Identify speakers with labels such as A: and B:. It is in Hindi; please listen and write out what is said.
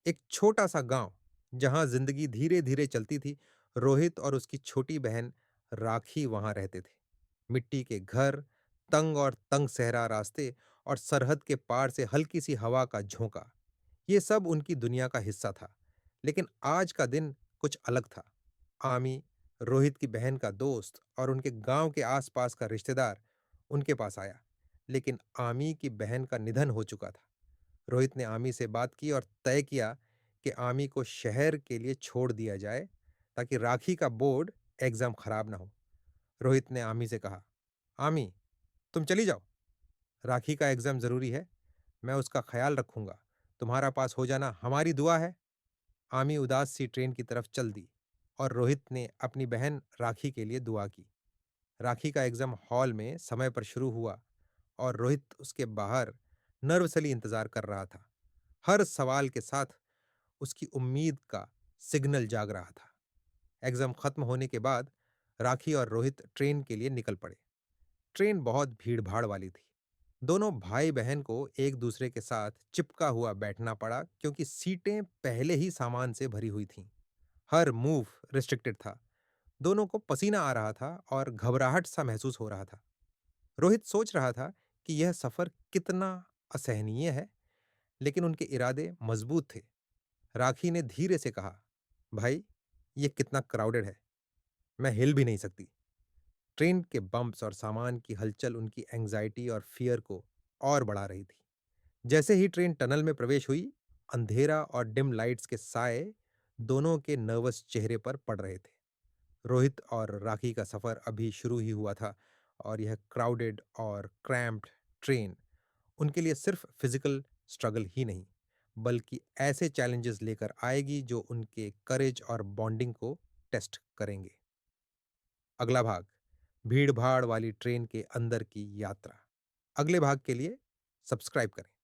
A: एक छोटा-सा गाँव, जहाँ ज़िंदगी धीरे-धीरे चलती थी, रोहित और उसकी छोटी बहन राखी वहाँ रहते थे। मिट्टी के घर, तंग और तंग सहरा रास्ते और सरहद के पार से हल्की-सी हवा का झोंका, ये सब उनकी दुनिया का हिस्सा था। लेकिन आज का दिन कुछ अलग था। आमी, रोहित की बहन का दोस्त और उनके गाँव के आस-पास का रिश्तेदार उनके पास आया। लेकिन आमी की बहन का निधन हो चुका था। रोहित ने आमी से बात की और तय किया कि आमी को शहर के लिए छोड़ दिया जाए ताकि राखी का बोर्ड एग्जाम खराब ना हो। रोहित ने आमी से कहा, आमी, तुम चली जाओ। राखी का एग्जाम जरूरी है। मैं उसका ख्याल रखूंगा। तुम्हारा पास हो जाना हमारी दुआ है। आमी उदास सी ट्रेन की तरफ चल दी और रोहित ने अपनी बहन राखी के लिए दुआ की। राखी का एग्जाम हॉल में समय पर शुरू हुआ और रोहित उसके बाहर नर्वसली इंतजार कर रहा था। हर सवाल के साथ उसकी उम्मीद का सिग्नल जाग रहा था। एग्जाम खत्म होने के बाद राखी और रोहित ट्रेन के लिए निकल पड़े। ट्रेन बहुत भीड़-भाड़ वाली थी। दोनों भाई-बहन को एक दूसरे के साथ चिपका हुआ बैठना पड़ा क्योंकि सीटें पहले ही सामान से भरी हुई थीं। हर मूव रिस्ट्रिक्टेड था। दोनों को पसीना आ रहा था और घबराहट सा महसूस हो रहा था। रोहित सोच रहा था कि यह सफर कितना असहनीय है, लेकिन उनके इरादे मजबूत थे। राखी ने धीरे से कहा, भाई, ये कितना क्राउडेड है, मैं हिल भी नहीं सकती। ट्रेन के बम्प्स और सामान की हलचल उनकी एंग्जाइटी और फियर को और बढ़ा रही थी। जैसे ही ट्रेन टनल में प्रवेश हुई, अंधेरा और डिम लाइट्स के साए दोनों के नर्वस चेहरे पर पड़ रहे थे। रोहित और राखी का सफर अभी शुरू ही हुआ था और यह क्राउडेड और क्रैम्प्ड ट्रेन उनके लिए सिर्फ फिजिकल स्ट्रगल ही नहीं, बल्कि ऐसे चैलेंजेस लेकर आएगी जो उनके करेज और बॉन्डिंग को टेस्ट करेंगे। अगला भाग, भीड़ भाड़ वाली ट्रेन के अंदर की यात्रा। अगले भाग के लिए सब्सक्राइब करें।